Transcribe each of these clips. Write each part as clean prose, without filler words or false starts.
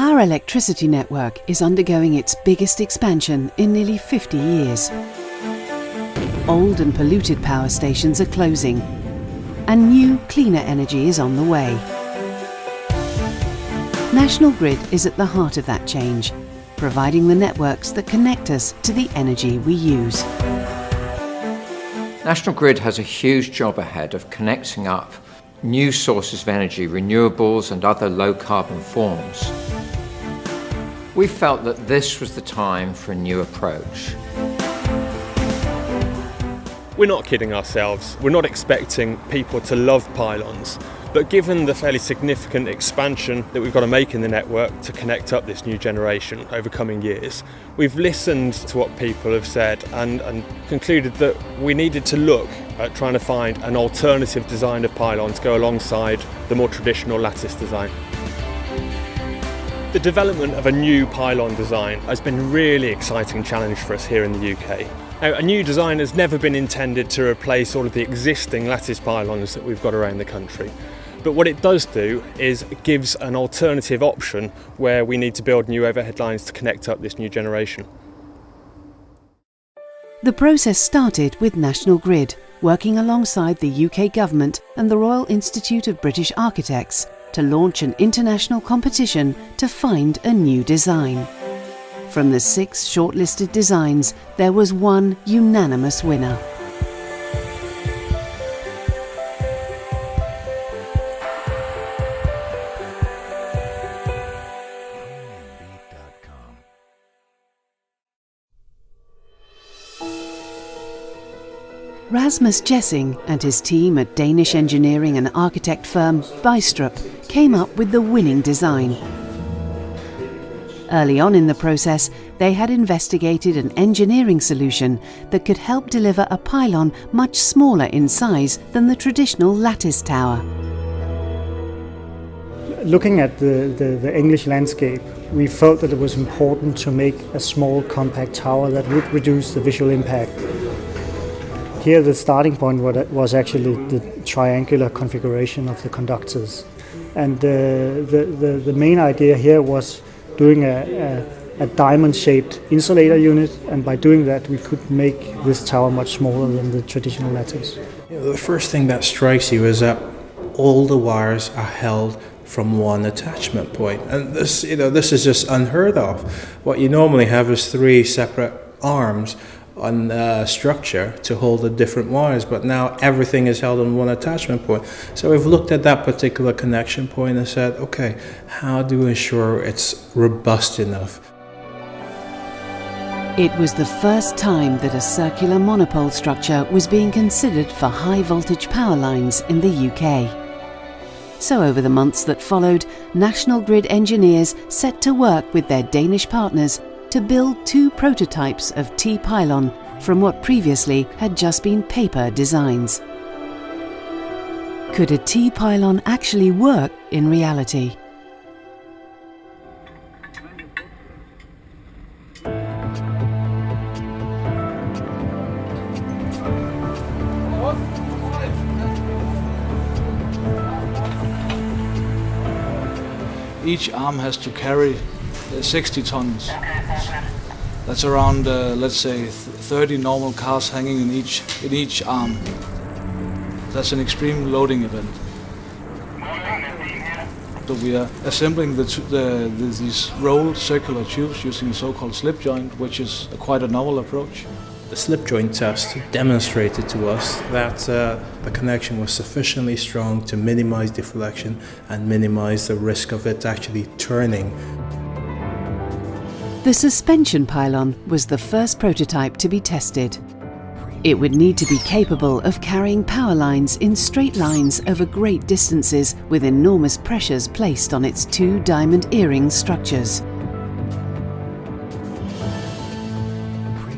Our electricity network is undergoing its biggest expansion in nearly 50 years. Old and polluted power stations are closing, and new, cleaner energy is on the way. National Grid is at the heart of that change, providing the networks that connect us to the energy we use. National Grid has a huge job ahead of connecting up new sources of energy, renewables and other low-carbon forms. We felt that this was the time for a new approach. We're not kidding ourselves. We're not expecting people to love pylons. But given the fairly significant expansion that we've got to make in the network to connect up this new generation over coming years, we've listened to what people have said and concluded that we needed to look at trying to find an alternative design of pylon to go alongside the more traditional lattice design. The development of a new pylon design has been a really exciting challenge for us here in the UK. Now, a new design has never been intended to replace all of the existing lattice pylons that we've got around the country. But what it does do is it gives an alternative option where we need to build new overhead lines to connect up this new generation. The process started with National Grid, working alongside the UK Government and the Royal Institute of British Architects to launch an international competition to find a new design. From the 6 shortlisted designs, there was one unanimous winner. Rasmus Jessing and his team at Danish engineering and architect firm BYSTRUP came up with the winning design. Early on in the process, they had investigated an engineering solution that could help deliver a pylon much smaller in size than the traditional lattice tower. Looking at the English landscape, we felt that it was important to make a small compact tower that would reduce the visual impact. Here the starting point was actually the triangular configuration of the conductors. And the main idea here was doing a diamond-shaped insulator unit, and by doing that we could make this tower much smaller than the traditional lattice. The first thing that strikes you is that all the wires are held from one attachment point, and this is just unheard of. What you normally have is 3 separate arms on structure to hold the different wires, but now everything is held on one attachment point. So we've looked at that particular connection point and said, okay, how do we ensure it's robust enough? It was the first time that a circular monopole structure was being considered for high voltage power lines in the UK. So over the months that followed, National Grid engineers set to work with their Danish partners to build 2 prototypes of T-pylon from what previously had just been paper designs. Could a T-pylon actually work in reality? Each arm has to carry 60 tons. That's around, let's say, 30 normal cars hanging in each arm. That's an extreme loading event. So we are assembling these rolled circular tubes using a so-called slip joint, which is quite a novel approach. The slip joint test demonstrated to us that the connection was sufficiently strong to minimize deflection and minimize the risk of it actually turning. The suspension pylon was the first prototype to be tested. It would need to be capable of carrying power lines in straight lines over great distances with enormous pressures placed on its 2 diamond earring structures.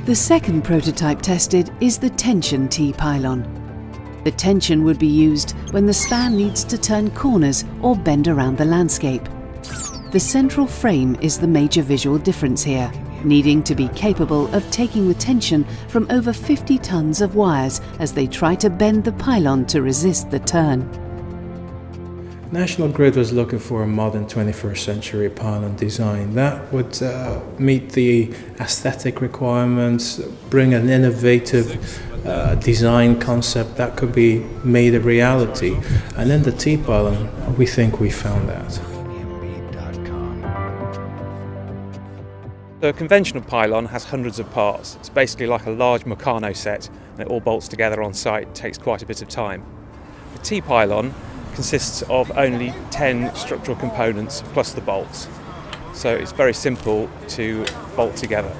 The second prototype tested is the tension T-pylon. The tension would be used when the span needs to turn corners or bend around the landscape. The central frame is the major visual difference here, needing to be capable of taking the tension from over 50 tons of wires as they try to bend the pylon to resist the turn. National Grid was looking for a modern 21st century pylon design that would meet the aesthetic requirements, bring an innovative design concept that could be made a reality. And in the T-pylon, we think we found that. The conventional pylon has hundreds of parts. It's basically like a large Meccano set, and it all bolts together on site. It takes quite a bit of time. The T-pylon consists of only 10 structural components plus the bolts. So it's very simple to bolt together.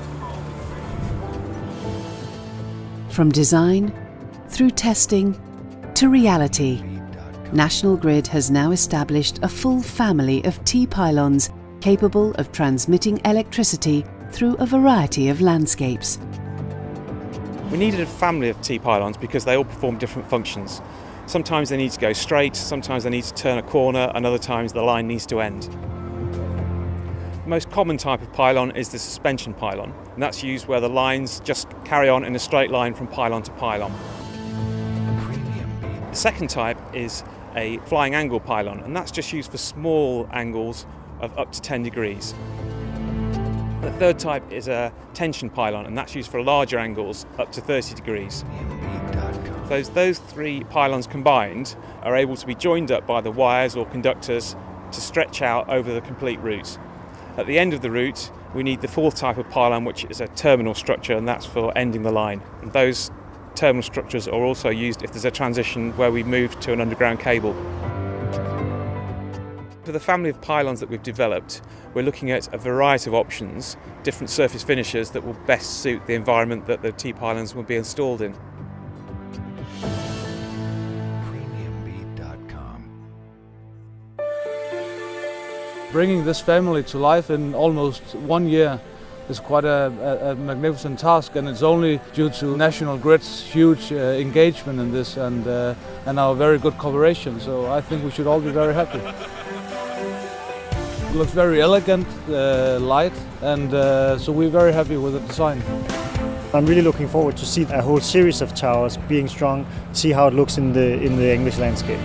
From design, through testing, to reality, National Grid has now established a full family of T-pylons capable of transmitting electricity through a variety of landscapes. We needed a family of T-pylons because they all perform different functions. Sometimes they need to go straight, sometimes they need to turn a corner, and other times the line needs to end. The most common type of pylon is the suspension pylon, and that's used where the lines just carry on in a straight line from pylon to pylon. The second type is a flying angle pylon, and that's just used for small angles of up to 10 degrees. The third type is a tension pylon, and that's used for larger angles up to 30 degrees. Those three pylons combined are able to be joined up by the wires or conductors to stretch out over the complete route. At the end of the route, we need the fourth type of pylon, which is a terminal structure, and that's for ending the line. And those terminal structures are also used if there's a transition where we move to an underground cable. For the family of pylons that we've developed, we're looking at a variety of options, different surface finishes that will best suit the environment that the T-pylons will be installed in. Bringing this family to life in almost 1 year is quite a magnificent task, and it's only due to National Grid's huge engagement in this and our very good cooperation. So I think we should all be very happy. It looks very elegant, light, and so we're very happy with the design. I'm really looking forward to see a whole series of towers being strung, see how it looks in the English landscape.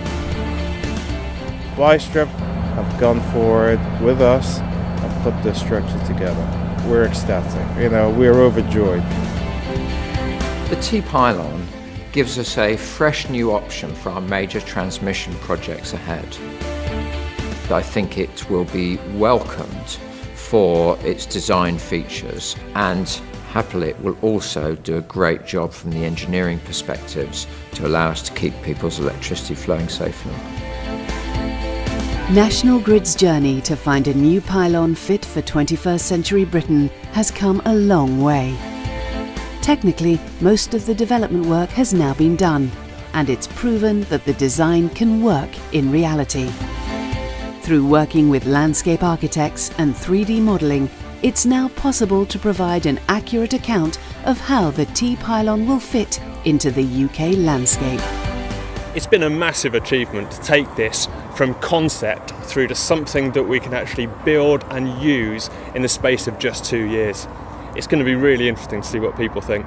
BYSTRUP have gone forward with us and put this structure together. We're ecstatic, we're overjoyed. The T-pylon gives us a fresh new option for our major transmission projects ahead. I think it will be welcomed for its design features, and happily it will also do a great job from the engineering perspectives to allow us to keep people's electricity flowing safely. National Grid's journey to find a new pylon fit for 21st century Britain has come a long way. Technically, most of the development work has now been done, and it's proven that the design can work in reality. Through working with landscape architects and 3D modelling, it's now possible to provide an accurate account of how the T-pylon will fit into the UK landscape. It's been a massive achievement to take this from concept through to something that we can actually build and use in the space of just 2 years. It's going to be really interesting to see what people think.